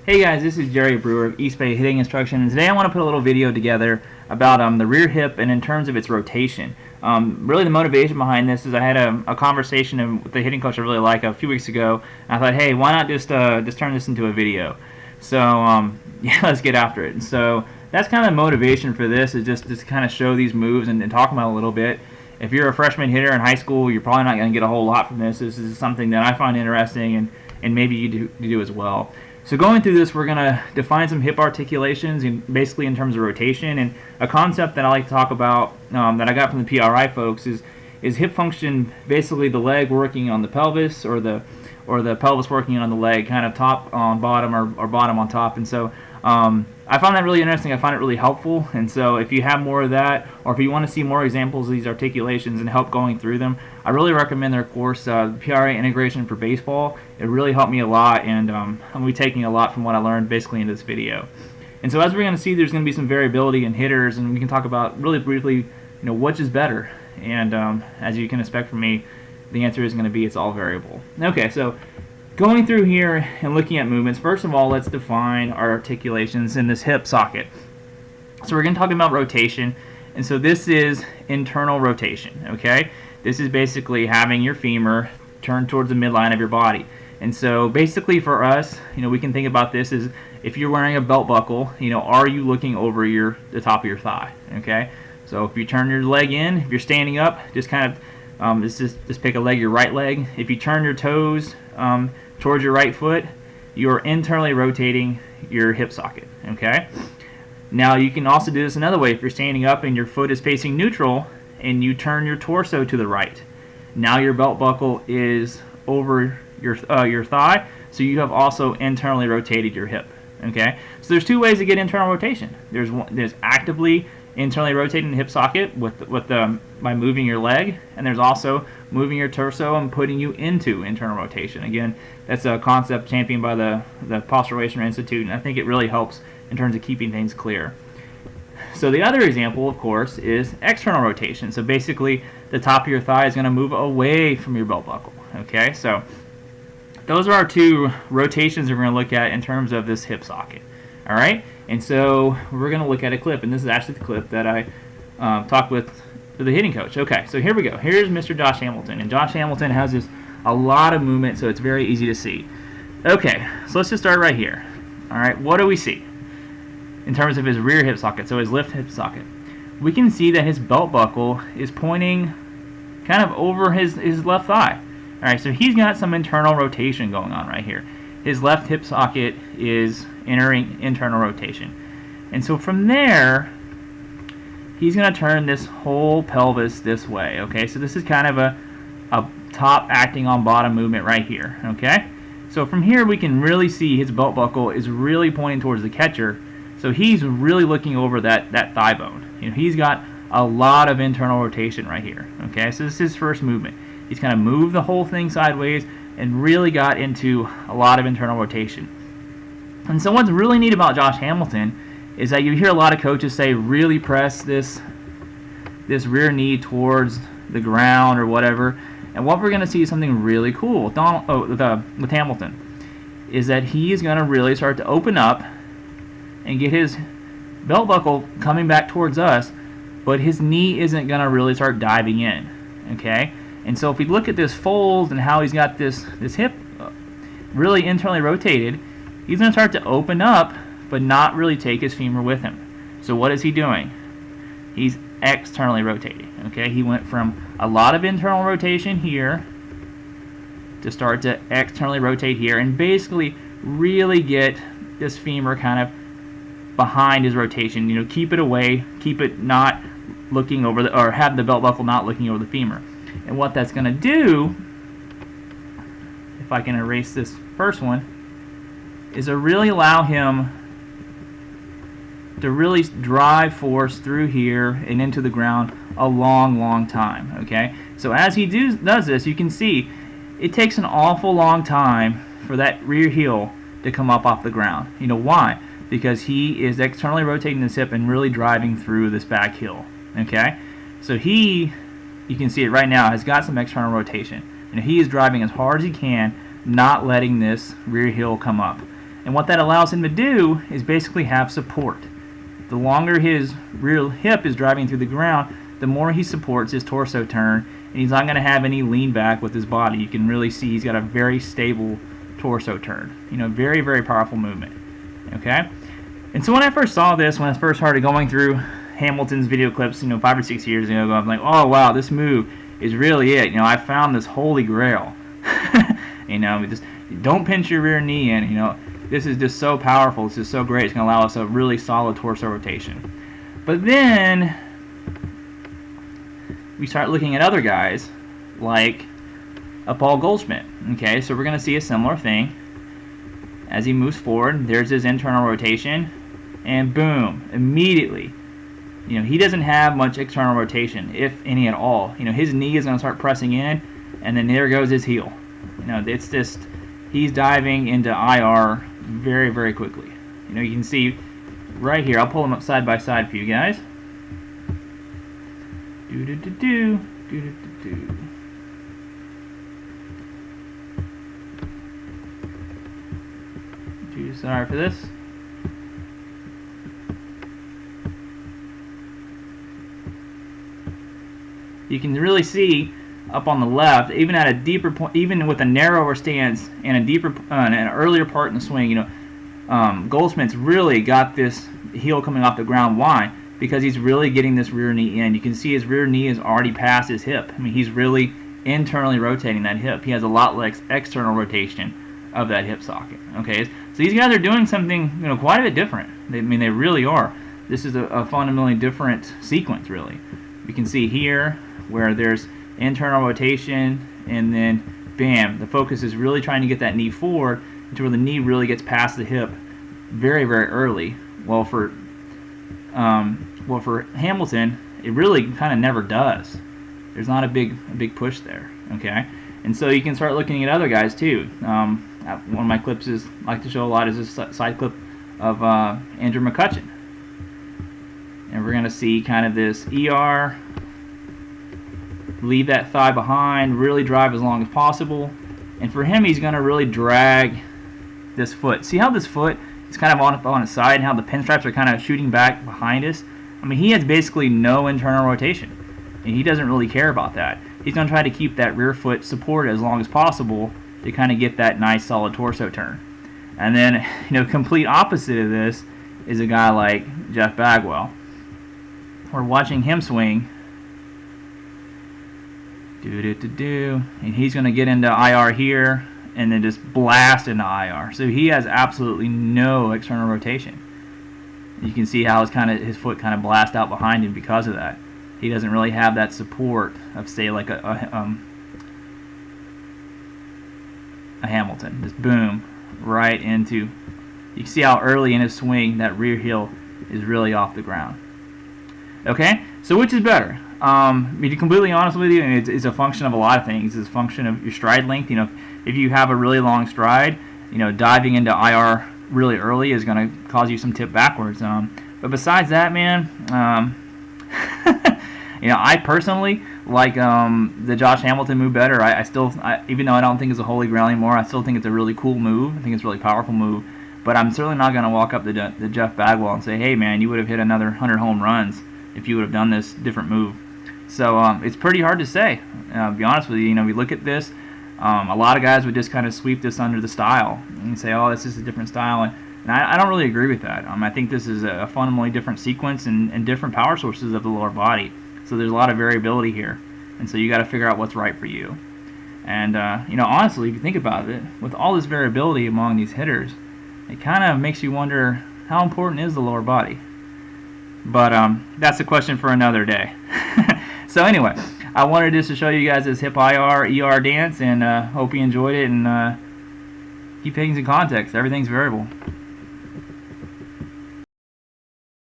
Hey guys, this is Jerry Brewer of East Bay Hitting Instruction, and today I want to put a little video together about the rear hip and in terms of its rotation. Really the motivation behind this is I had a conversation with the hitting coach I really like a few weeks ago, and I thought, hey, why not just turn this into a video? So yeah, let's get after it. And so that's kind of the motivation for this, is just to kind of show these moves and talk about it a little bit. If you're a freshman hitter in high school, you're probably not going to get a whole lot from this. This is something that I find interesting, and maybe you do as well. So going through this, we're going to define some hip articulations, and basically in terms of rotation. And a concept that I like to talk about that I got from the PRI folks is hip function, basically the leg working on the pelvis, or the pelvis working on the leg, kind of top on bottom, or bottom on top. And so I found that really interesting. I find it really helpful. And so if you have more of that, or if you want to see more examples of these articulations and help going through them, I really recommend their course, PRA Integration for Baseball. It really helped me a lot, and I'm going to be taking a lot from what I learned basically in this video. And so as we're going to see, there's going to be some variability in hitters, and we can talk about really briefly, which is better. And as you can expect from me, the answer is going to be it's all variable. Okay, so going through here and looking at movements, first of all, let's define our articulations in this hip socket. So we're going to talk about rotation, and so this is internal rotation, okay? This is basically having your femur turned towards the midline of your body. And so basically for us, we can think about this as if you're wearing a belt buckle, are you looking over the top of your thigh, okay? So if you turn your leg in, if you're standing up, just kind of just pick a leg, your right leg. If you turn your toes towards your right foot, you're internally rotating your hip socket, okay? Now you can also do this another way. If you're standing up and your foot is facing neutral and you turn your torso to the right, now your belt buckle is over your thigh, so you have also internally rotated your hip, okay? So there's two ways to get internal rotation. There's actively internally rotating the hip socket by moving your leg, and there's also moving your torso and putting you into internal rotation. Again, that's a concept championed by the Posturation Institute, and I think it really helps in terms of keeping things clear. So the other example, of course, is external rotation. So basically, the top of your thigh is going to move away from your belt buckle. Okay, so those are our two rotations we're going to look at in terms of this hip socket. All right, and so we're going to look at a clip, and this is actually the clip that I talked with the hitting coach. Okay, so here we go. Here's Mr. Josh Hamilton, and Josh Hamilton has a lot of movement, so it's very easy to see. Okay, so let's just start right here. All right, what do we see in terms of his rear hip socket, so his left hip socket? We can see that his belt buckle is pointing kind of over his left thigh. All right, so he's got some internal rotation going on right here. His left hip socket is entering internal rotation. And so from there, he's going to turn this whole pelvis this way, okay? So this is kind of a top acting on bottom movement right here, okay? So from here, we can really see his belt buckle is really pointing towards the catcher. So he's really looking over that thigh bone. He's got a lot of internal rotation right here. Okay, so this is his first movement. He's kind of moved the whole thing sideways and really got into a lot of internal rotation. And so what's really neat about Josh Hamilton is that you hear a lot of coaches say, really press this rear knee towards the ground or whatever. And what we're going to see is something really cool with Hamilton, is that he is going to really start to open up and get his belt buckle coming back towards us, but his knee isn't going to really start diving in, okay? And so if we look at this fold and how he's got this hip really internally rotated, he's going to start to open up, but not really take his femur with him. So what is he doing? He's externally rotating, okay? He went from a lot of internal rotation here to start to externally rotate here and basically really get this femur kind of behind his rotation. Keep it away, keep it not looking over or have the belt buckle not looking over the femur. And what that's going to do, if I can erase this first one, is to really allow him to really drive force through here and into the ground a long time, okay? So as he does this, you can see it takes an awful long time for that rear heel to come up off the ground. Why? Because he is externally rotating this hip and really driving through this back heel, okay? So you can see it right now, has got some external rotation. He is driving as hard as he can, not letting this rear heel come up. And what that allows him to do is basically have support. The longer his rear hip is driving through the ground, the more he supports his torso turn, and he's not going to have any lean back with his body. You can really see he's got a very stable torso turn. You know, very, very powerful movement. Okay? And so when I first saw this, when I first started going through Hamilton's video clips, you know, 5 or 6 years ago, I'm like, oh wow, this move is really it. You know, I found this holy grail. You know, just don't pinch your rear knee in. You know, this is just so powerful. It's just so great. It's going to allow us a really solid torso rotation. But then we start looking at other guys like a Paul Goldschmidt. Okay, so we're going to see a similar thing. As he moves forward, there's his internal rotation, and boom, immediately, you know, he doesn't have much external rotation, if any at all. You know, his knee is going to start pressing in, and then there goes his heel. You know, it's just, he's diving into IR very, very quickly. You know, you can see right here, I'll pull them up side by side for you guys. Do-do-do-do, do-do-do-do. Sorry for this. You can really see up on the left, even at a deeper point, even with a narrower stance and a deeper, an earlier part in the swing, you know, Goldschmidt's really got this heel coming off the ground. Why? Because he's really getting this rear knee in. You can see his rear knee is already past his hip. I mean, he's really internally rotating that hip. He has a lot less external rotation of that hip socket. Okay, so these guys are doing something, you know, quite a bit different. I mean, they really are. This is a fundamentally different sequence, really. You can see here where there's internal rotation, and then bam, the focus is really trying to get that knee forward to where the knee really gets past the hip very, very early. Well, for Hamilton, it really kind of never does. There's not a big push there. Okay, and so you can start looking at other guys too. One of my clips is like to show a lot is this side clip of Andrew Mccutchen, and we're going to see kind of this ER, leave that thigh behind, really drive as long as possible, and for him he's going to really drag this foot. See how this foot is kind of on its side and how the pinstripes are kind of shooting back behind us? I mean, he has basically no internal rotation, and he doesn't really care about that. He's going to try to keep that rear foot supported as long as possible to kind of get that nice solid torso turn. And then, you know, complete opposite of this is a guy like Jeff Bagwell. We're watching him swing, and he's going to get into IR here and then just blast into IR. So he has absolutely no external rotation. You can see how his foot kind of blasts out behind him because of that. He doesn't really have that support of, say, like a Hamilton. Just boom, right into. You can see how early in his swing that rear heel is really off the ground. Okay, so which is better? To be completely honest with you, it's a function of a lot of things. It's a function of your stride length. You know, if you have a really long stride, you know, diving into IR really early is going to cause you some tip backwards. But besides that, man, you know, I personally like the Josh Hamilton move better. I still, even though I don't think it's a holy grail anymore, I still think it's a really cool move. I think it's a really powerful move. But I'm certainly not going to walk up to Jeff Bagwell and say, hey, man, you would have hit another 100 home runs if you would have done this different move. So it's pretty hard to say. To be honest with you, you know, we look at this. A lot of guys would just kind of sweep this under the style and say, oh, this is a different style. And I don't really agree with that. I think this is a fundamentally different sequence and different power sources of the lower body. So there's a lot of variability here. And so you got to figure out what's right for you. And, you know, honestly, if you think about it, with all this variability among these hitters, it kind of makes you wonder, how important is the lower body? But that's a question for another day. So anyway, I wanted just to show you guys this hip IR, ER dance, and hope you enjoyed it, and keep things in context. Everything's variable.